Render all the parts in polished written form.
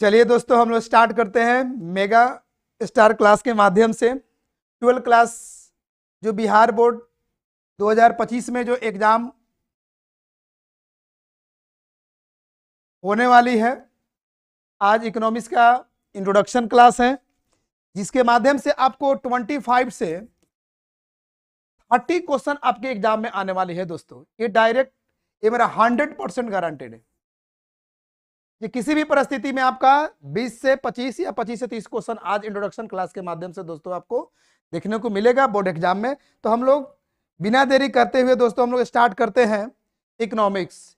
चलिए दोस्तों, हम लोग स्टार्ट करते हैं मेगा स्टार क्लास के माध्यम से 12 क्लास जो बिहार बोर्ड 2025 में जो एग्जाम होने वाली है। आज इकोनॉमिक्स का इंट्रोडक्शन क्लास है, जिसके माध्यम से आपको 25 से 30 क्वेश्चन आपके एग्जाम में आने वाले हैं। दोस्तों ये डायरेक्ट, ये मेरा 100% गारंटेड है। ये किसी भी परिस्थिति में आपका 20 से 25 या 25 से 30 क्वेश्चन आज इंट्रोडक्शन क्लास के माध्यम से दोस्तों आपको देखने को मिलेगा बोर्ड एग्जाम में। तो हम लोग बिना देरी करते हुए दोस्तों हम लोग स्टार्ट करते हैं इकोनॉमिक्स।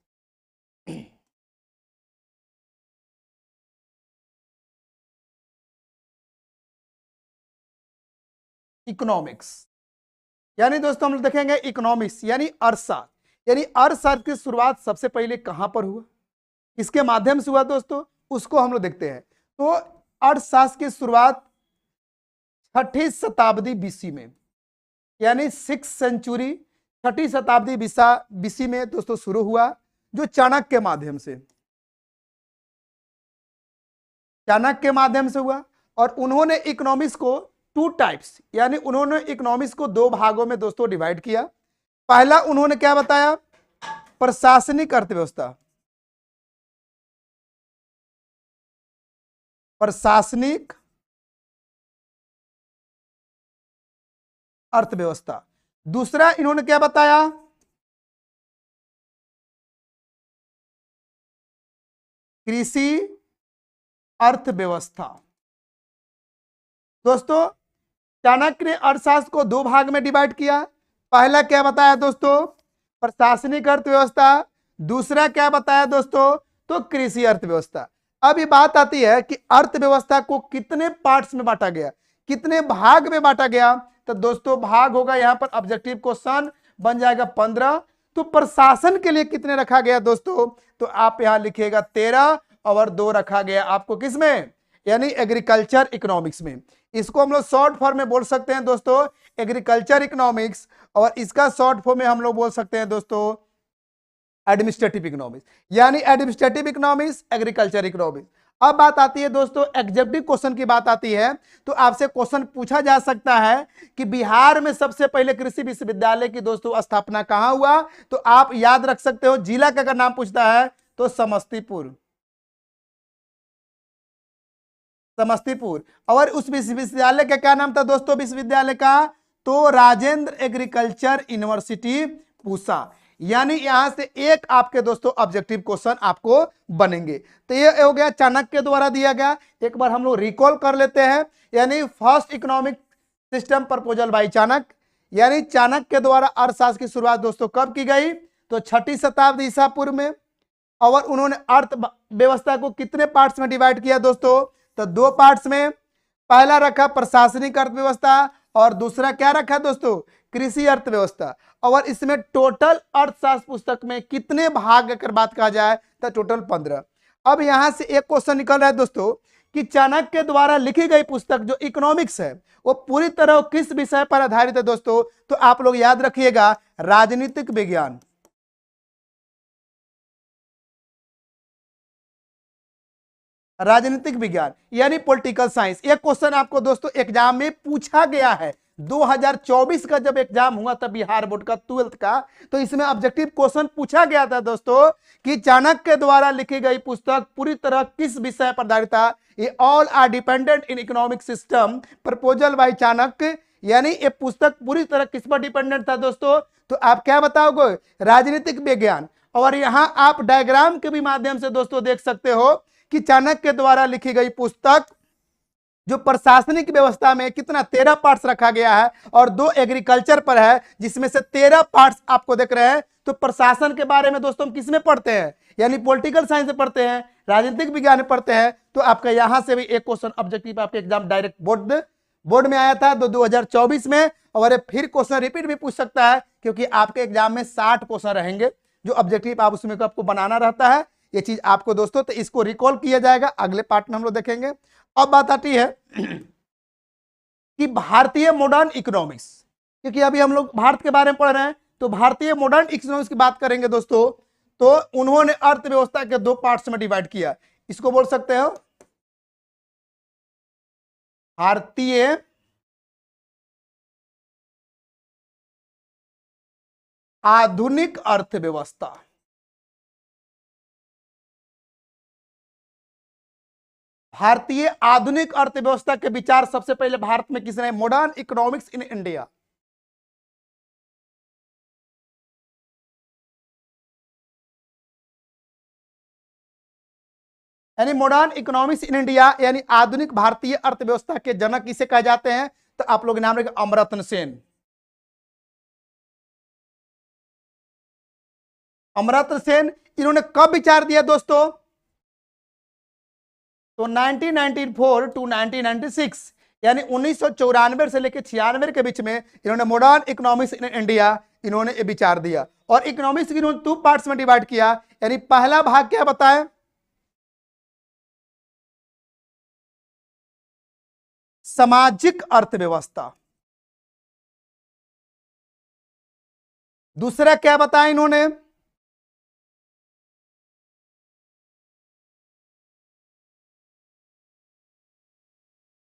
इकोनॉमिक्स यानी दोस्तों हम लोग देखेंगे इकोनॉमिक्स यानी अर्थशास्त्र। यानी अर्थशास्त्र की शुरुआत सबसे पहले कहां पर हुआ, किसके माध्यम से हुआ दोस्तों, उसको हम लोग देखते हैं। तो अर्थशास्त्र की शुरुआत 6ठी शताब्दी बीसी में, यानी 6th सेंचुरी 6ठी शताब्दी बीसी में दोस्तों शुरू हुआ, जो चाणक्य के माध्यम से हुआ। और उन्होंने इकोनॉमिक्स को 2 टाइप्स, यानी उन्होंने इकोनॉमिक्स को 2 भागों में दोस्तों डिवाइड किया। पहला उन्होंने क्या बताया, प्रशासनिक अर्थव्यवस्था। प्रशासनिक अर्थव्यवस्था। दूसरा इन्होंने क्या बताया, कृषि अर्थव्यवस्था। दोस्तों चाणक्य ने अर्थशास्त्र को 2 भाग में डिवाइड किया। पहला क्या बताया दोस्तों, प्रशासनिक अर्थव्यवस्था। दूसरा क्या बताया दोस्तों, तो कृषि अर्थव्यवस्था। अब ये बात आती है कि अर्थव्यवस्था को कितने पार्ट्स में बांटा गया, कितने भाग में बांटा गया। तो दोस्तों भाग होगा यहाँ पर ऑब्जेक्टिव क्वेश्चन बन जाएगा 15। तो प्रशासन के लिए कितने रखा गया दोस्तों, तो आप यहां लिखिएगा 13 और 2 रखा गया आपको किसमें, यानी एग्रीकल्चर इकोनॉमिक्स में। इसको हम लोग शॉर्ट फॉर्म में बोल सकते हैं दोस्तों एग्रीकल्चर इकोनॉमिक्स, और इसका शॉर्ट फॉर्म में हम लोग बोल सकते हैं दोस्तों एडमिनिस्ट्रेटिव इकोनॉमिक्स, यानी एडमिनिस्ट्रेटिव इकोनॉमिक्स, एग्रीकल्चर इकोनॉमिक्स। अब बात आती है दोस्तों एग्जेक्टिव क्वेश्चन की बात आती है, तो आपसे क्वेश्चन पूछा जा सकता है कि बिहार में सबसे पहले कृषि विश्वविद्यालय की दोस्तों स्थापना कहां हुआ। तो आप याद रख सकते हो, जिला का अगर नाम पूछता है तो समस्तीपुर। और उस विश्वविद्यालय का क्या नाम था दोस्तों, विश्वविद्यालय का, तो राजेंद्र एग्रीकल्चर यूनिवर्सिटी पूसा। यानी यहां से एक आपके दोस्तों ऑब्जेक्टिव क्वेश्चन आपको बनेंगे। तो ये हो गया चाणक्य के द्वारा दिया गया। एक बार हम लोग रिकॉल कर लेते हैं, यानी first economic system proposal by Chanakya, यानी चाणक्य के द्वारा अर्थशास्त्र की शुरुआत दोस्तों कब की गई, तो 6ठी शताब्दी ईसा पूर्व में। और उन्होंने अर्थव्यवस्था को कितने पार्ट्स में डिवाइड किया दोस्तों, तो 2 पार्ट्स में। पहला रखा प्रशासनिक अर्थव्यवस्था और दूसरा क्या रखा दोस्तों, कृषि अर्थव्यवस्था। और इसमें टोटल अर्थशास्त्र पुस्तक में कितने भाग अगर बात कहा जाए तो टोटल 15। अब यहां से एक क्वेश्चन निकल रहा है दोस्तों कि चाणक्य के द्वारा लिखी गई पुस्तक जो इकोनॉमिक्स है वो पूरी तरह किस विषय पर आधारित है दोस्तों, तो आप लोग याद रखिएगा राजनीतिक विज्ञान। राजनीतिक विज्ञान यानी पॉलिटिकल साइंस। यह क्वेश्चन आपको दोस्तों एग्जाम में पूछा गया है। 2024 का जब एग्जाम हुआ था बिहार बोर्ड का 12th का, तो इसमें ऑब्जेक्टिव क्वेश्चन पूछा गया था दोस्तों कि चाणक्य के द्वारा लिखी गई पुस्तक पूरी तरह किस विषय पर आधारित था। ये all are dependent in economic system proposal by Chanakya, यानी ये पुस्तक पूरी तरह किस पर डिपेंडेंट था दोस्तों, तो आप क्या बताओगे, राजनीतिक विज्ञान। और यहां आप डायग्राम के भी माध्यम से दोस्तों देख सकते हो कि चाणक्य के द्वारा लिखी गई पुस्तक जो प्रशासनिक व्यवस्था में कितना 13 पार्ट्स रखा गया है और 2 एग्रीकल्चर पर है, जिसमें से 13 पार्ट्स आपको देख रहे हैं। तो प्रशासन के बारे में दोस्तों हम किसमें पढ़ते हैं, यानी पॉलिटिकल साइंस में पढ़ते हैं, राजनीतिक विज्ञान में पढ़ते हैं। तो आपका यहां से भी एक क्वेश्चन ऑब्जेक्टिव आपके एग्जाम डायरेक्ट बोर्ड में आया था 2024 में, और फिर क्वेश्चन रिपीट भी पूछ सकता है, क्योंकि आपके एग्जाम में 60 क्वेश्चन रहेंगे जो ऑब्जेक्टिव आप उसमें आपको बनाना रहता है। ये चीज आपको दोस्तों, तो इसको रिकॉल किया जाएगा, अगले पार्ट में हम लोग देखेंगे। अब बात आती है कि भारतीय मॉडर्न इकोनॉमिक्स, क्योंकि अभी हम लोग भारत के बारे में पढ़ रहे हैं, तो भारतीय मॉडर्न इकोनॉमिक्स की बात करेंगे दोस्तों। तो उन्होंने अर्थव्यवस्था के 2 पार्ट्स में डिवाइड किया। इसको बोल सकते हो भारतीय आधुनिक अर्थव्यवस्था। भारतीय आधुनिक अर्थव्यवस्था के विचार सबसे पहले भारत में किसने? Modern economics in India. यानी मॉडर्न इकोनॉमिक्स इन इंडिया यानी आधुनिक भारतीय अर्थव्यवस्था के जनक किसे कहे जाते हैं? तो आप लोग नाम रखें अमर्त्य सेन। अमर्त्य सेन इन्होंने कब विचार दिया दोस्तों? तो 1994 टू 1996 यानी 1994 से लेकर 96 के बीच में इन्होंने मॉडर्न इकोनॉमिक्स इन इंडिया इन्होंने ये विचार दिया। और इकोनॉमिक्स इन्होंने 2 पार्ट्स में डिवाइड किया। यानी पहला भाग क्या बताएं? सामाजिक अर्थव्यवस्था। दूसरा क्या बताया इन्होंने?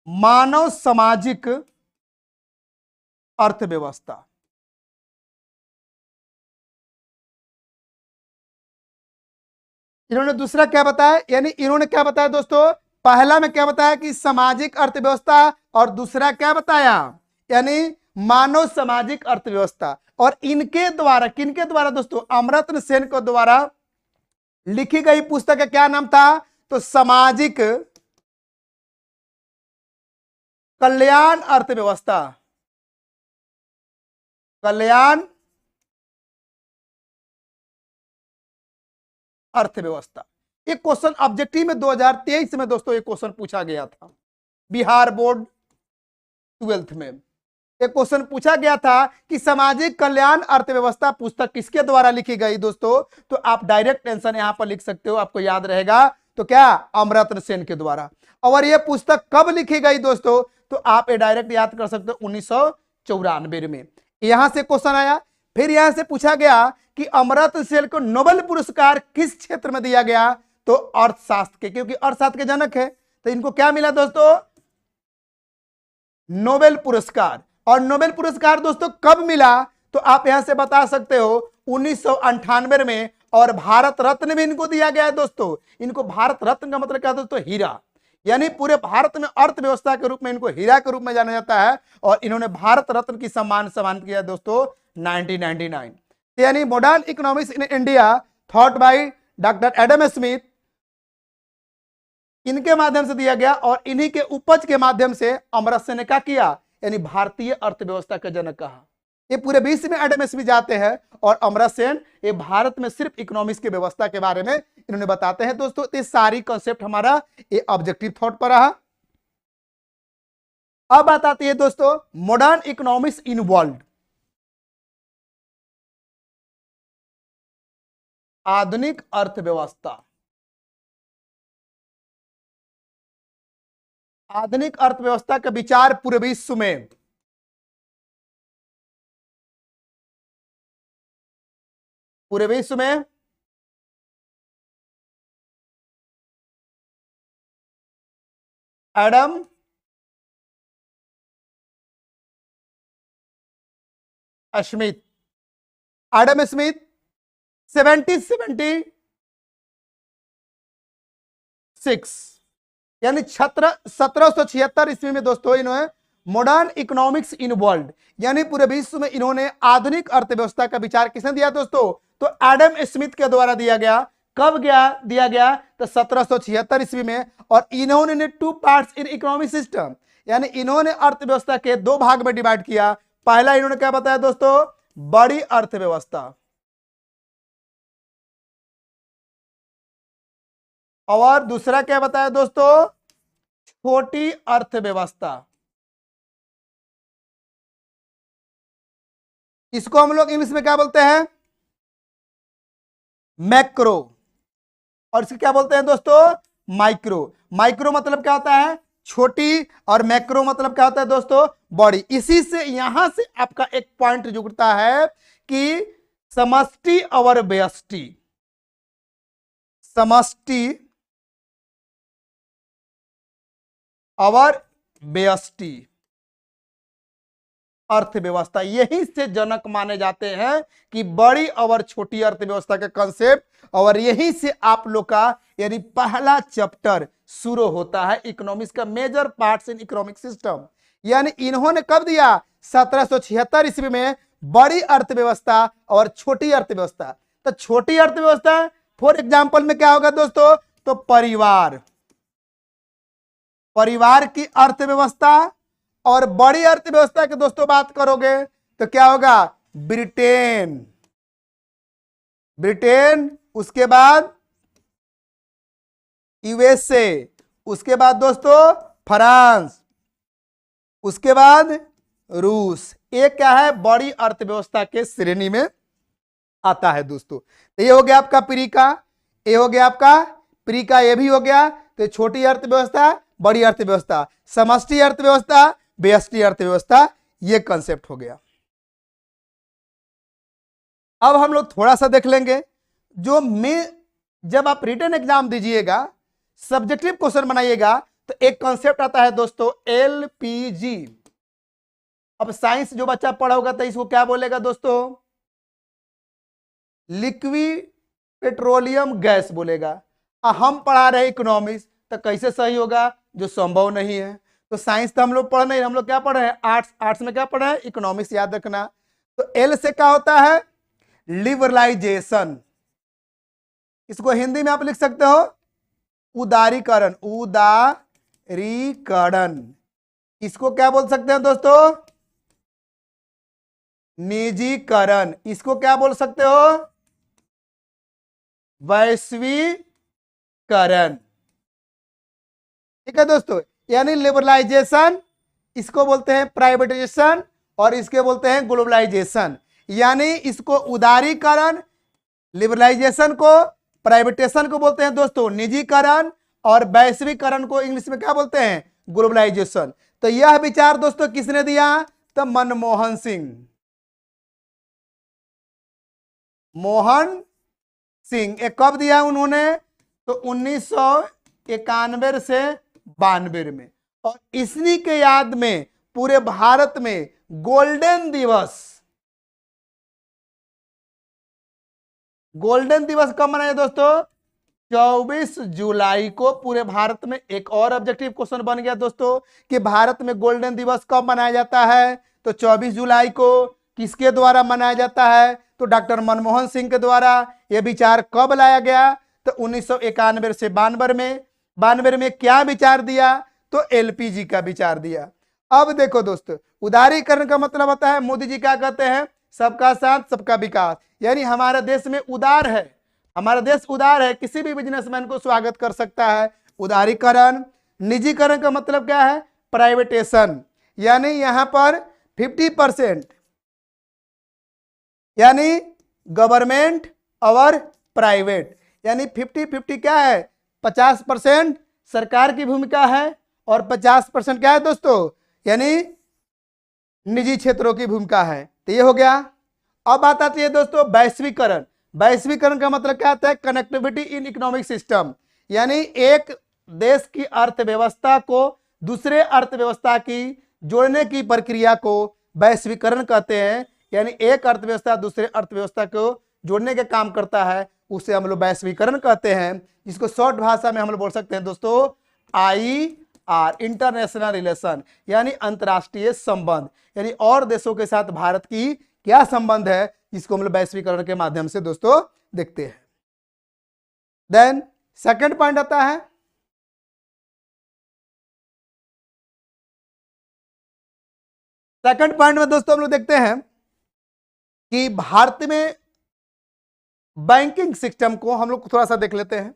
मानव सामाजिक अर्थव्यवस्था। इन्होंने दूसरा क्या बताया? यानी इन्होंने क्या बताया दोस्तों? पहला में क्या बताया कि सामाजिक अर्थव्यवस्था, और दूसरा क्या बताया? यानी मानव सामाजिक अर्थव्यवस्था। और इनके द्वारा, किनके द्वारा दोस्तों? अमर्त्य सेन के द्वारा लिखी गई पुस्तक का क्या नाम था? तो सामाजिक कल्याण अर्थव्यवस्था। कल्याण अर्थव्यवस्था। एक क्वेश्चन ऑब्जेक्टिव में 2023 में दोस्तों एक क्वेश्चन पूछा गया था बिहार बोर्ड 12th में। एक क्वेश्चन पूछा गया था कि सामाजिक कल्याण अर्थव्यवस्था पुस्तक किसके द्वारा लिखी गई दोस्तों? तो आप डायरेक्ट आंसर यहां पर लिख सकते हो, आपको याद रहेगा। तो क्या? अमर्त्य सेन के द्वारा। और यह पुस्तक कब लिखी गई दोस्तों? तो आप ये डायरेक्ट याद कर सकते हो 1994 में। यहां से क्वेश्चन आया। फिर यहां से पूछा गया कि अमर्त्य सेन को नोबेल पुरस्कार किस क्षेत्र में दिया गया? तो अर्थशास्त्र के, क्योंकि अर्थशास्त्र के जनक है। तो इनको क्या मिला दोस्तों? नोबेल पुरस्कार। और नोबेल पुरस्कार दोस्तों कब मिला? तो आप यहां से बता सकते हो 1998 में। और भारत रत्न भी इनको दिया गया है दोस्तों। इनको भारत रत्न का मतलब क्या दोस्तों? हीरा। यानी पूरे भारत में अर्थव्यवस्था के रूप में इनको हीरा के रूप में जाना जाता है। और इन्होंने भारत रत्न की सम्मान किया दोस्तों 1999। यानी modern economics in India thought by doctor Adam Smith, इनके माध्यम से दिया गया। और इन्हीं के उपज के माध्यम से अमर्त्य सेन ने क्या किया? यानी भारतीय अर्थव्यवस्था का जनक कहा। ये पूरे विश्व में एडम स्मिथ जाते हैं और अमर्त्य सेन ये भारत में सिर्फ इकोनॉमिक्स की व्यवस्था के बारे में इन्होंने बताते हैं दोस्तों। ये सारी कॉन्सेप्ट हमारा ये ऑब्जेक्टिव थॉट पर रहा। अब बात आती है दोस्तों मॉडर्न इकोनॉमिक्स इन वर्ल्ड। आधुनिक अर्थव्यवस्था। आधुनिक अर्थव्यवस्था का विचार पूरे विश्व में एडम स्मिथ 1776 यानी 1776 ईस्वी में दोस्तों इन्होंने मॉडर्न इकोनॉमिक्स इन वर्ल्ड यानी पूरे विश्व में इन्होंने आधुनिक अर्थव्यवस्था का विचार किसने दिया दोस्तों? तो एडम स्मिथ के द्वारा दिया गया। कब दिया गया? तो 1776 ईस्वी में। और इन्होंने 2 पार्ट्स इन इकोनॉमिक सिस्टम यानी इन्होंने अर्थव्यवस्था के 2 भाग में डिवाइड किया। पहला इन्होंने क्या बताया दोस्तों? बड़ी अर्थव्यवस्था। और दूसरा क्या बताया दोस्तों? छोटी अर्थव्यवस्था। इसको हम लोग इंग्लिश में क्या बोलते हैं? मैक्रो। और इसको क्या बोलते हैं दोस्तों? माइक्रो। माइक्रो मतलब क्या होता है? छोटी। और मैक्रो मतलब क्या होता है दोस्तों? बड़ी। इसी से यहां से आपका एक पॉइंट जुड़ता है कि समष्टि और व्यष्टि। समष्टि और व्यष्टि अर्थव्यवस्था, यही से जनक माने जाते हैं कि बड़ी और छोटी अर्थव्यवस्था का कंसेप्ट, और यही से आप लोग का यानी पहला चैप्टर शुरू होता है इकोनॉमिक्स का, major parts in economic system. यानी इन्होंने कब दिया? 1776 ईस्वी में बड़ी अर्थव्यवस्था और छोटी अर्थव्यवस्था। तो छोटी अर्थव्यवस्था फॉर एग्जाम्पल में क्या होगा दोस्तों? तो परिवार, परिवार की अर्थव्यवस्था। और बड़ी अर्थव्यवस्था की दोस्तों बात करोगे तो क्या होगा? ब्रिटेन, ब्रिटेन, उसके बाद यूएसए, उसके बाद दोस्तों फ्रांस, उसके बाद रूस। ये क्या है? बड़ी अर्थव्यवस्था के श्रेणी में आता है दोस्तों। तो ये हो गया आपका प्री का, ये हो गया आपका प्री का, ये भी हो गया। तो छोटी अर्थव्यवस्था, बड़ी अर्थव्यवस्था, समष्टि अर्थव्यवस्था, व्यष्टि अर्थव्यवस्था, ये कंसेप्ट हो गया। अब हम लोग थोड़ा सा देख लेंगे, जो जब आप रिटन एग्जाम दीजिएगा, सब्जेक्टिव क्वेश्चन बनाइएगा, तो एक कंसेप्ट आता है दोस्तों एलपीजी। अब साइंस जो बच्चा पढ़ा होगा तो इसको क्या बोलेगा दोस्तों? लिक्विड पेट्रोलियम गैस बोलेगा। हम पढ़ा रहे इकोनॉमिक्स, तो कैसे सही होगा? जो संभव नहीं है। तो साइंस तो हम लोग पढ़ नहीं, हम लोग क्या पढ़ रहे हैं? आर्ट्स। आर्ट्स में क्या पढ़ रहे हैं? इकोनॉमिक्स, याद रखना। तो एल से क्या होता है? लिबरलाइजेशन। इसको हिंदी में आप लिख सकते हो उदारीकरण, उदारीकरण। इसको क्या बोल सकते हैं दोस्तों? निजीकरण। इसको क्या बोल सकते हो? वैश्वीकरण। ठीक है दोस्तों, यानी लिबरलाइजेशन, इसको बोलते हैं प्राइवेटाइजेशन, और इसके बोलते हैं ग्लोबलाइजेशन। यानी इसको उदारीकरण, लिबरलाइजेशन को, प्राइवेटाइजेशन को बोलते हैं दोस्तों निजीकरण, और वैश्वीकरण को इंग्लिश में क्या बोलते हैं? ग्लोबलाइजेशन। तो यह विचार दोस्तों किसने दिया? तो मनमोहन सिंह, मोहन सिंह। एक कब दिया उन्होंने? तो 1991 से 92 में। और इसी के याद में पूरे भारत में गोल्डन दिवस, गोल्डन दिवस कब मनाया दोस्तों? 24 जुलाई को। पूरे भारत में एक और ऑब्जेक्टिव क्वेश्चन बन गया दोस्तों कि भारत में गोल्डन दिवस कब मनाया जाता है? तो 24 जुलाई को। किसके द्वारा मनाया जाता है? तो डॉक्टर मनमोहन सिंह के द्वारा। यह विचार कब लाया गया? तो 1991 से 92 में। 92 में क्या विचार दिया? तो एलपीजी का विचार दिया। अब देखो दोस्तों, उदारीकरण का मतलब होता है, मोदी जी क्या कहते हैं? सबका साथ सबका विकास। यानी हमारे देश में उदार है, हमारा देश उदार है, किसी भी बिजनेसमैन को स्वागत कर सकता है। उदारीकरण। निजीकरण का मतलब क्या है? प्राइवेटेशन। यानी यहां पर 50%, यानी गवर्नमेंट और प्राइवेट, यानी 50-50 क्या है? 50% सरकार की भूमिका है और 50% क्या है दोस्तों? यानी निजी क्षेत्रों की भूमिका है। तो ये हो गया। अब बात आती है दोस्तों वैश्वीकरण। वैश्वीकरण का मतलब क्या आता है? कनेक्टिविटी इन इकोनॉमिक सिस्टम। यानी एक देश की अर्थव्यवस्था को दूसरे अर्थव्यवस्था की जोड़ने की प्रक्रिया को वैश्वीकरण कहते हैं। यानी एक अर्थव्यवस्था दूसरे अर्थव्यवस्था को जोड़ने के काम करता है, उसे हम लोग वैश्वीकरण कहते हैं। जिसको शॉर्ट भाषा में हम लोग बोल सकते हैं दोस्तों IR, इंटरनेशनल रिलेशन, यानी अंतरराष्ट्रीय संबंध। यानी और देशों के साथ भारत की क्या संबंध है, जिसको हम लोग वैश्वीकरण के माध्यम से दोस्तों देखते हैं। देन सेकंड पॉइंट आता है, सेकंड पॉइंट में दोस्तों हम लोग देखते हैं कि भारत में बैंकिंग सिस्टम को हम लोग थोड़ा सा देख लेते हैं।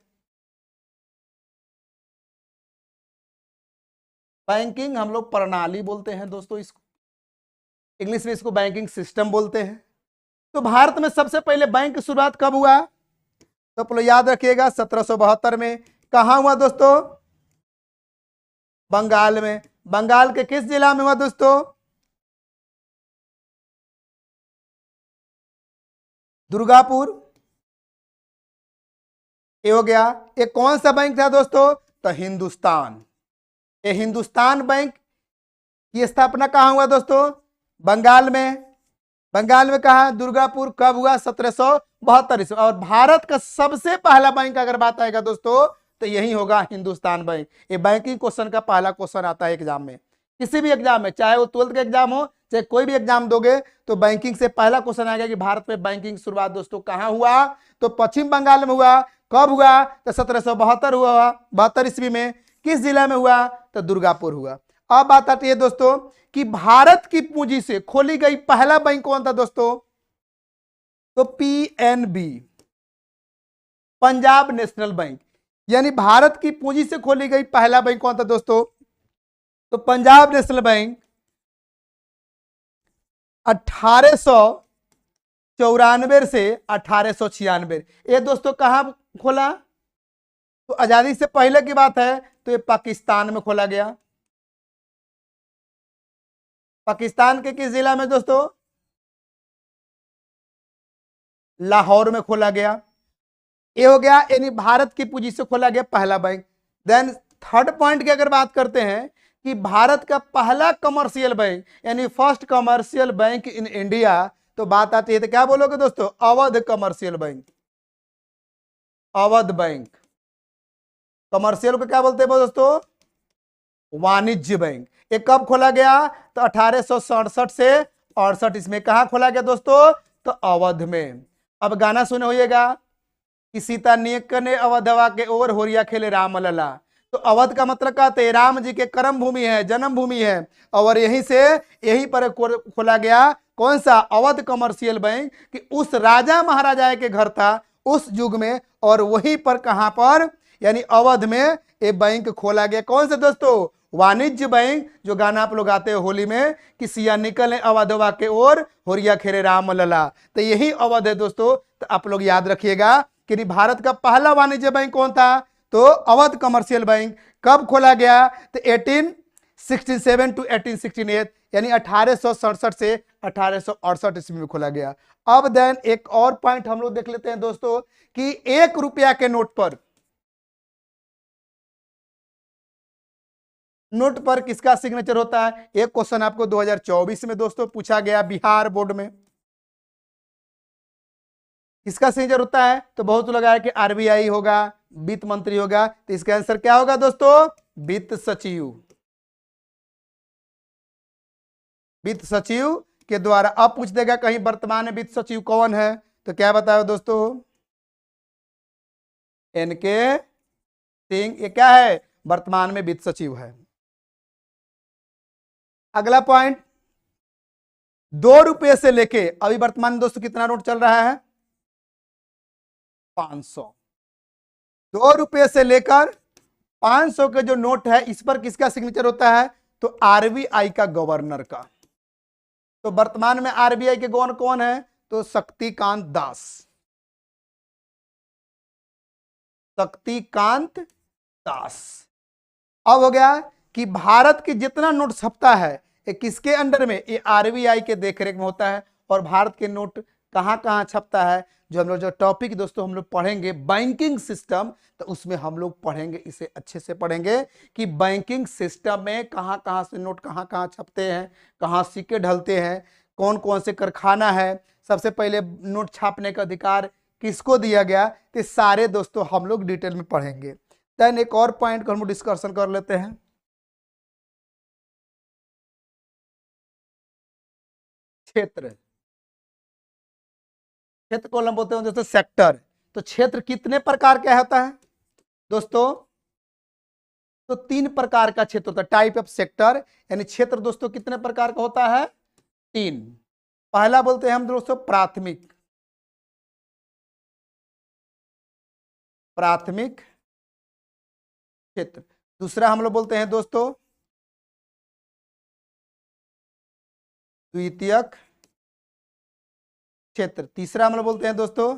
बैंकिंग हम लोग प्रणाली बोलते हैं दोस्तों, इसको इंग्लिश में इसको बैंकिंग सिस्टम बोलते हैं। तो भारत में सबसे पहले बैंक की शुरुआत कब हुआ? तो आप लोग याद रखिएगा 1772 में। कहां हुआ दोस्तों? बंगाल में। बंगाल के किस जिला में हुआ दोस्तों? दुर्गापुर। ये हो गया। ये कौन सा बैंक था दोस्तों? तो हिंदुस्तान। ये हिंदुस्तान बैंक की स्थापना कहाँ हुआ दोस्तों? बंगाल में। बंगाल में कहा? दुर्गापुर। कब हुआ? 1772 ईस्वी। और भारत का सबसे पहला बैंक अगर बात आएगा दोस्तों तो यही होगा हिंदुस्तान बैंक। ये बैंकिंग क्वेश्चन का पहला क्वेश्चन आता है एग्जाम में, किसी भी एग्जाम में, चाहे वो 12th का एग्जाम हो चाहे कोई भी एग्जाम दोगे तो बैंकिंग से पहला क्वेश्चन आएगा कि भारत में बैंकिंग शुरुआत दोस्तों कहां हुआ? तो पश्चिम बंगाल में हुआ। कब हुआ? तो 1772 हुआ, 72 ईस्वी में। किस जिला में हुआ? तो दुर्गापुर हुआ। अब बात आती है दोस्तों कि भारत की पूंजी से खोली गई पहला बैंक कौन था दोस्तों? तो पीएनबी, पंजाब नेशनल बैंक। यानी भारत की पूंजी से खोली गई पहला बैंक कौन था दोस्तों? तो पंजाब नेशनल बैंक 1894 से 1896। ये दोस्तों कहां खोला? तो आजादी से पहले की बात है तो ये पाकिस्तान में खोला गया। पाकिस्तान के किस जिला में दोस्तों? लाहौर में खोला गया। ये हो गया, यानी भारत की पूंजी से खोला गया पहला बैंक। देन थर्ड पॉइंट की अगर बात करते हैं कि भारत का पहला कमर्शियल बैंक यानी first commercial bank in India, तो बात आती है तो क्या बोलोगे दोस्तों? Awadh commercial bank. Awadh bank. Commercial को क्या बोलते हैं दोस्तों? वाणिज्य बैंक। ये कब खोला गया? तो 1867 से 68 इसमें। कहां खोला गया दोस्तों? तो अवध में। अब गाना सुने होइएगा कि सीता नेक ने अवधवा के ओर होरिया खेले राम लला। तो अवध का मतलब कहते हैं राम जी के कर्म भूमि है, जन्म भूमि है, और यहीं पर खोला गया कौन सा? अवध कमर्शियल बैंक, कि उस राजा महाराजा के घर था उस युग में, और वहीं पर कहां पर? यानी अवध में ये बैंक खोला गया। कौन सा दोस्तों? वाणिज्य बैंक। जो गाना आप लोग गाते हो होली में कि सिया निकले अवधवा के ओर होरिया खेरे राम लला, तो यही अवध है दोस्तों। तो आप लोग याद रखिएगा कि भारत का पहला वाणिज्य बैंक कौन था? तो अवध कमर्शियल बैंक। कब खोला गया? तो 1867 टू 1868, यानी 1867 से 1868 ईस्वी में खोला गया। अब देन एक और पॉइंट हम लोग देख लेते हैं दोस्तों कि 1 रुपया के नोट पर किसका सिग्नेचर होता है? एक क्वेश्चन आपको 2024 में दोस्तों पूछा गया बिहार बोर्ड में, किसका सिग्नेचर होता है? तो बहुत लोग आया कि आरबीआई होगा, वित्त मंत्री होगा, तो इसका आंसर क्या होगा दोस्तों? वित्त सचिव। वित्त सचिव के द्वारा। अब पूछ देगा कहीं वर्तमान में वित्त सचिव कौन है, तो क्या बताओ दोस्तों? एनके सिंह। ये क्या है? वर्तमान में वित्त सचिव है। अगला पॉइंट, 2 रुपये से लेके अभी वर्तमान में दोस्तों कितना नोट चल रहा है? 500। 2 रुपये से लेकर 500 के जो नोट है इस पर किसका सिग्नेचर होता है? तो आरबीआई का, गवर्नर का। तो वर्तमान में आरबीआई के गवर्नर कौन है? तो शक्तिकांत दास। शक्तिकांत दास। अब हो गया कि भारत के जितना नोट छपता है ये किसके अंडर में? ये आरबीआई के देखरेख में होता है। और भारत के नोट कहां कहां छपता है? जो हम लोग जो टॉपिक दोस्तों हम लोग पढ़ेंगे बैंकिंग सिस्टम, तो उसमें हम लोग पढ़ेंगे, इसे अच्छे से पढ़ेंगे कि बैंकिंग सिस्टम में कहां कहां से नोट कहां कहां छपते हैं, कहां सिक्के ढलते हैं, कौन कौन से कारखाना है, सबसे पहले नोट छापने का अधिकार किसको दिया गया, तो सारे दोस्तों हम लोग डिटेल में पढ़ेंगे। देन एक और पॉइंट को हम डिस्कशन कर लेते हैं। क्षेत्र। क्षेत्र को हम बोलते हैं दोस्तों सेक्टर। तो क्षेत्र कितने प्रकार का होता है दोस्तों? तो 3 प्रकार का क्षेत्र होता है, टाइप ऑफ सेक्टर। यानी क्षेत्र दोस्तों कितने प्रकार का होता है? 3। पहला बोलते हैं हम दोस्तों प्राथमिक। प्राथमिक क्षेत्र। दूसरा हम लोग बोलते हैं दोस्तों द्वितीयक क्षेत्र। तीसरा हम लोग बोलते हैं दोस्तों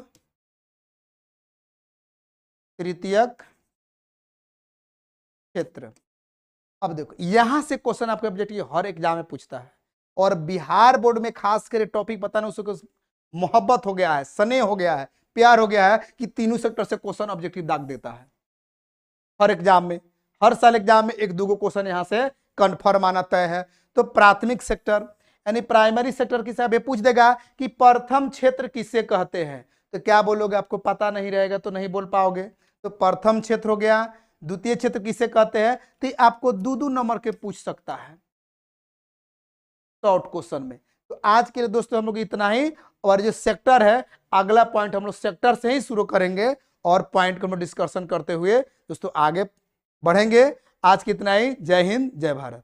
तृतीयक क्षेत्र। अब देखो यहां से क्वेश्चन आपके ऑब्जेक्टिव हर एग्जाम में पूछता है, और बिहार बोर्ड में खास कर टॉपिक बताना उसको मोहब्बत हो गया है, स्नेह हो गया है, प्यार हो गया है कि तीनों सेक्टर से क्वेश्चन ऑब्जेक्टिव दाग देता है हर एग्जाम में। हर साल एग्जाम में 1-2 क्वेश्चन यहां से कंफर्म आना तय है। तो प्राथमिक सेक्टर यानी प्राइमरी सेक्टर किसे अब ये पूछ देगा कि प्रथम क्षेत्र किसे कहते हैं, तो क्या बोलोगे, आपको पता नहीं रहेगा तो नहीं बोल पाओगे। तो प्रथम क्षेत्र हो गया। द्वितीय क्षेत्र किसे कहते हैं, तो आपको 2 नंबर के पूछ सकता है शॉर्ट क्वेश्चन में। तो आज के लिए दोस्तों हम लोग इतना ही, और जो सेक्टर है अगला पॉइंट हम लोग सेक्टर से ही शुरू करेंगे और पॉइंट को हम डिस्कशन करते हुए दोस्तों आगे बढ़ेंगे। आज की इतना ही। जय हिंद, जय भारत।